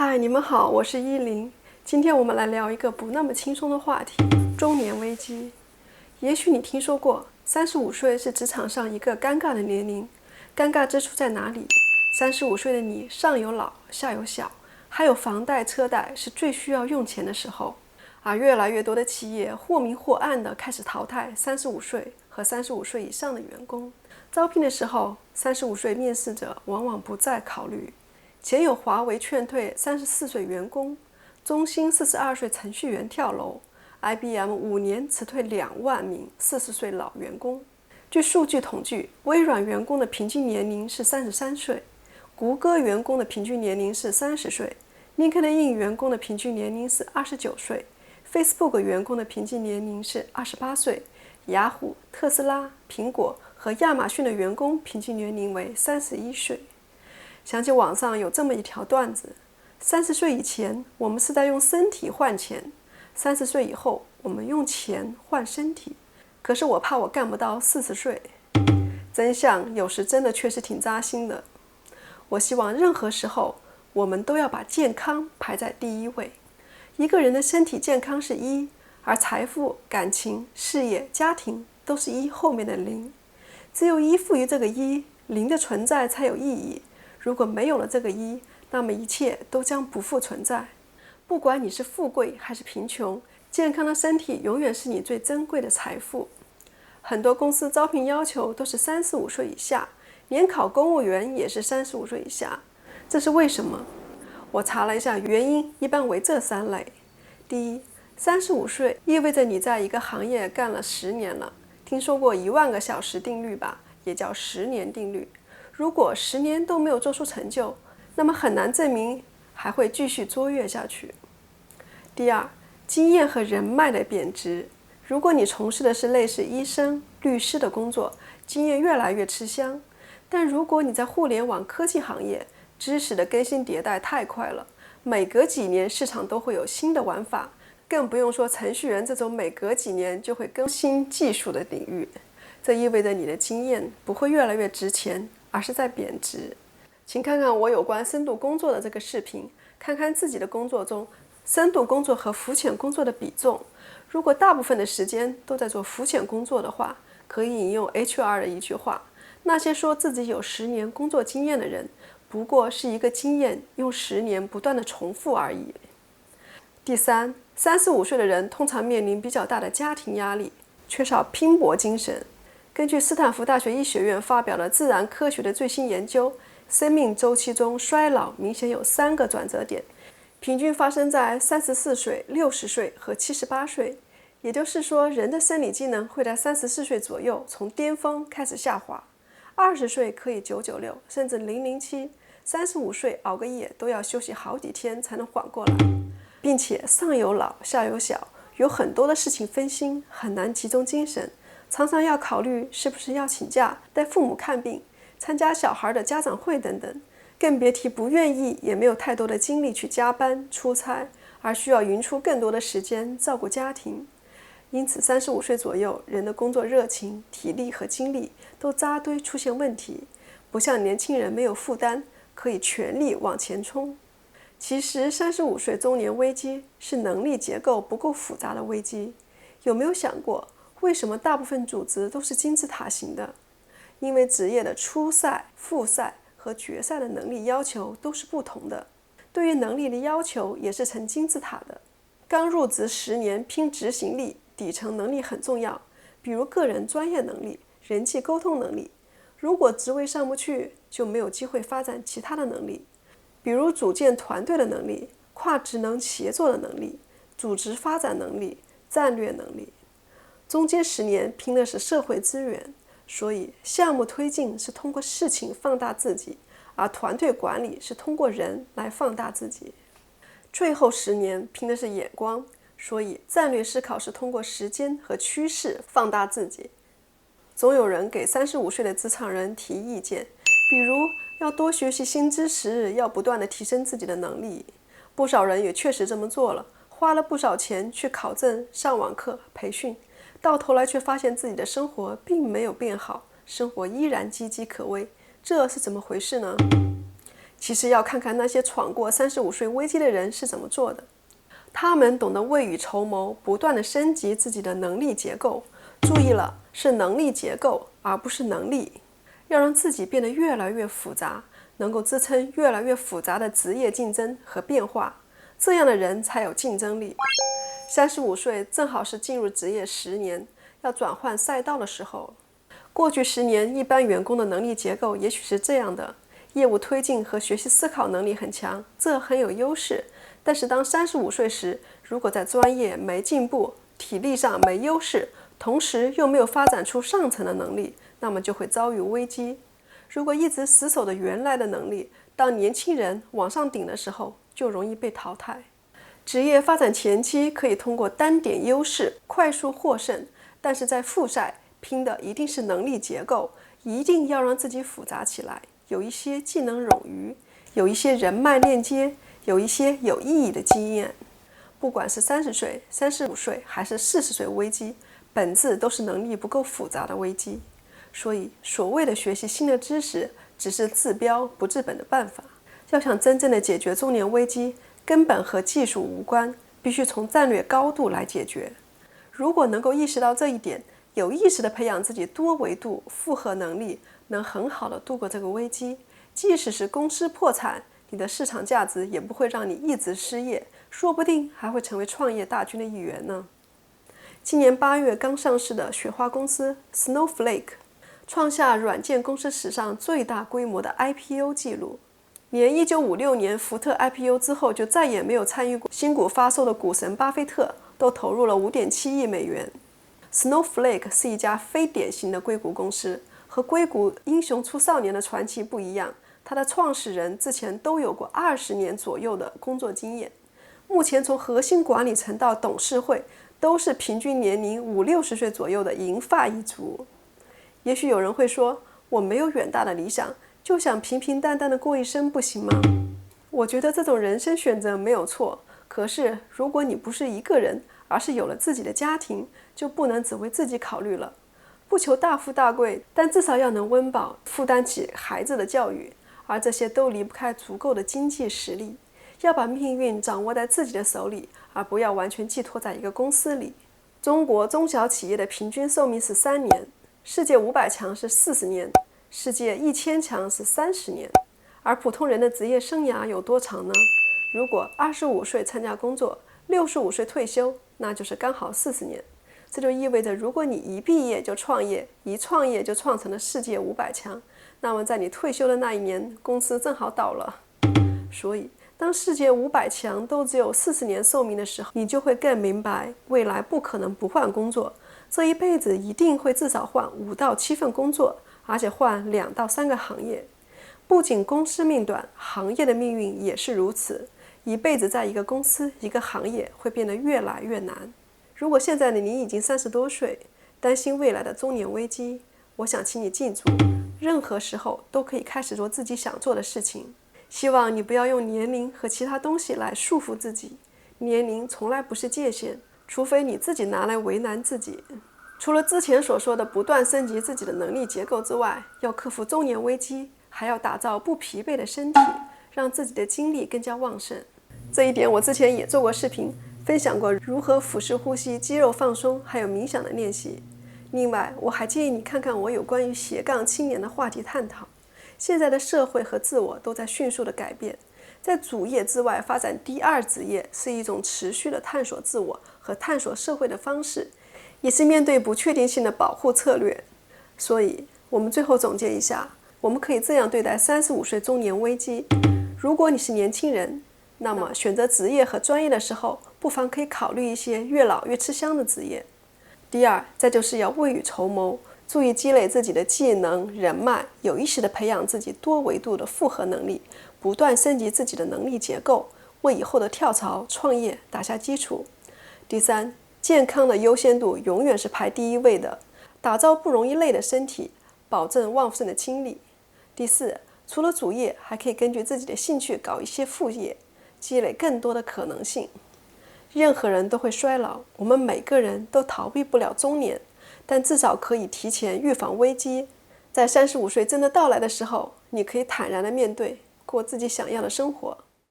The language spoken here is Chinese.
嗨，你们好，我是依林。今天我们来聊一个不那么轻松的话题——中年危机。也许你听说过，35岁是职场上一个尴尬的年龄。尴尬之处在哪里？35岁的你上有老，下有小，还有房贷车贷，是最需要用钱的时候。而越来越多的企业或明或暗地开始淘汰35岁和35岁以上的员工。招聘的时候，35岁面试者往往不再考虑。前有华为劝退34岁员工，中兴42岁程序员跳楼，IBM 5年辞退2万名40岁老员工。据数据统计，微软员工的平均年龄是33岁，谷歌员工的平均年龄是30岁，LinkedIn 员工的平均年龄是29岁，Facebook 员工的平均年龄是28岁，雅虎、特斯拉、苹果和亚马逊的员工平均年龄为31岁。想起网上有这么一条段子：30岁以前，我们是在用身体换钱；30岁以后，我们用钱换身体。可是我怕我干不到40岁。真相有时真的确实挺扎心的。我希望任何时候，我们都要把健康排在第一位。一个人的身体健康是1，而财富、感情、事业、家庭都是1后面的0。只有依附于这个1，0的存在才有意义。如果没有了这个1，那么一切都将不复存在。不管你是富贵还是贫穷，健康的身体永远是你最珍贵的财富。很多公司招聘要求都是35岁以下，连考公务员也是35岁以下。这是为什么？我查了一下，原因一般为这3类。第一，35岁意味着你在一个行业干了10年了。听说过10000个小时定律吧？也叫10年定律。如果10年都没有做出成就，那么很难证明还会继续卓越下去。第二，经验和人脉的贬值。如果你从事的是类似医生、律师的工作，经验越来越吃香。但如果你在互联网科技行业，知识的更新迭代太快了，每隔几年市场都会有新的玩法，更不用说程序员这种每隔几年就会更新技术的领域。这意味着你的经验不会越来越值钱，而是在贬值。请看看我有关深度工作的这个视频，看看自己的工作中深度工作和浮浅工作的比重。如果大部分的时间都在做浮浅工作的话，可以引用 HR 的一句话：那些说自己有10年工作经验的人，不过是一个经验用10年不断的重复而已。第三，35岁的人通常面临比较大的家庭压力，缺少拼搏精神。根据斯坦福大学医学院发表了《自然科学》的最新研究，生命周期中衰老明显有3个转折点，平均发生在34岁、60岁和78岁。也就是说，人的生理机能会在34岁左右从巅峰开始下滑，20岁可以996，甚至007，35岁熬个夜都要休息好几天才能缓过来，并且上有老下有小，有很多的事情分心，很难集中精神。常常要考虑是不是要请假带父母看病、参加小孩的家长会等等，更别提不愿意也没有太多的精力去加班出差，而需要匀出更多的时间照顾家庭。因此35岁左右，人的工作热情、体力和精力都扎堆出现问题，不像年轻人没有负担，可以全力往前冲。其实35岁中年危机是能力结构不够复杂的危机。有没有想过，为什么大部分组织都是金字塔型的？因为职业的初赛、复赛和决赛的能力要求都是不同的，对于能力的要求也是呈金字塔的。刚入职10年拼执行力，底层能力很重要，比如个人专业能力、人际沟通能力。如果职位上不去，就没有机会发展其他的能力，比如组建团队的能力、跨职能协作的能力、组织发展能力、战略能力。中间10年拼的是社会资源，所以项目推进是通过事情放大自己，而团队管理是通过人来放大自己。最后10年拼的是眼光，所以战略思考是通过时间和趋势放大自己。总有人给35岁的职场人提意见，比如要多学习新知识，要不断地提升自己的能力。不少人也确实这么做了，花了不少钱去考证、上网课、培训，到头来却发现自己的生活并没有变好，生活依然岌岌可危，这是怎么回事呢？其实要看看那些闯过35岁危机的人是怎么做的。他们懂得未雨绸缪，不断地升级自己的能力结构。注意了，是能力结构，而不是能力。要让自己变得越来越复杂，能够支撑越来越复杂的职业竞争和变化，这样的人才有竞争力。35岁正好是进入职业10年，要转换赛道的时候。过去10年，一般员工的能力结构也许是这样的：业务推进和学习思考能力很强，这很有优势。但是当35岁时，如果在专业没进步，体力上没优势，同时又没有发展出上层的能力，那么就会遭遇危机。如果一直死守着原来的能力，当年轻人往上顶的时候，就容易被淘汰。职业发展前期可以通过单点优势快速获胜，但是在复赛拼的一定是能力结构，一定要让自己复杂起来，有一些技能冗余，有一些人脉链接，有一些有意义的经验。不管是30岁、35岁还是40岁危机，本质都是能力不够复杂的危机。所以所谓的学习新的知识，只是治标不治本的办法。要想真正的解决中年危机，根本和技术无关，必须从战略高度来解决。如果能够意识到这一点，有意识地培养自己多维度复合能力，能很好地度过这个危机。即使是公司破产，你的市场价值也不会让你一直失业，说不定还会成为创业大军的一员呢。今年8月刚上市的雪花公司 Snowflake 创下软件公司史上最大规模的 IPO 记录。连1956年福特 IPO 之后就再也没有参与过新股发售的股神巴菲特都投入了5.7亿美元。Snowflake 是一家非典型的硅谷公司，和硅谷英雄出少年的传奇不一样，它的创始人之前都有过20年左右的工作经验。目前从核心管理层到董事会都是平均年龄50-60岁左右的银发一族。也许有人会说，我没有远大的理想，就想平平淡淡的过一生不行吗？我觉得这种人生选择没有错，可是如果你不是一个人，而是有了自己的家庭，就不能只为自己考虑了。不求大富大贵，但至少要能温饱，负担起孩子的教育，而这些都离不开足够的经济实力。要把命运掌握在自己的手里，而不要完全寄托在一个公司里。中国中小企业的平均寿命是3年，世界500强是40年，世界1000强是30年。而普通人的职业生涯有多长呢？如果25岁参加工作，65岁退休，那就是刚好40年。这就意味着，如果你一毕业就创业，一创业就创成了世界500强，那么在你退休的那一年，公司正好倒了。所以当世界500强都只有40年寿命的时候，你就会更明白，未来不可能不换工作，这一辈子一定会至少换5到7份工作，而且换2到3个行业。不仅公司命短，行业的命运也是如此。一辈子在一个公司、一个行业会变得越来越难。如果现在的你已经30多岁，担心未来的中年危机，我想请你记住，任何时候都可以开始做自己想做的事情。希望你不要用年龄和其他东西来束缚自己，年龄从来不是界限，除非你自己拿来为难自己。除了之前所说的不断升级自己的能力结构之外，要克服中年危机，还要打造不疲惫的身体，让自己的精力更加旺盛。这一点我之前也做过视频，分享过如何腹式呼吸、肌肉放松还有冥想的练习。另外，我还建议你看看我有关于斜杠青年的话题探讨。现在的社会和自我都在迅速的改变，在主业之外发展第二职业是一种持续的探索自我和探索社会的方式，也是面对不确定性的保护策略。所以我们最后总结一下，我们可以这样对待35岁中年危机。如果你是年轻人，那么选择职业和专业的时候，不妨可以考虑一些越老越吃香的职业。第二，再就是要未雨绸缪，注意积累自己的技能、人脉，有意识地培养自己多维度的复合能力，不断升级自己的能力结构，为以后的跳槽创业打下基础。第三，健康的优先度永远是排第一位的，打造不容易累的身体，保证旺盛的精力。第四，除了主业，还可以根据自己的兴趣搞一些副业，积累更多的可能性。任何人都会衰老，我们每个人都逃避不了中年，但至少可以提前预防危机。在35岁真的到来的时候，你可以坦然的面对，过自己想要的生活。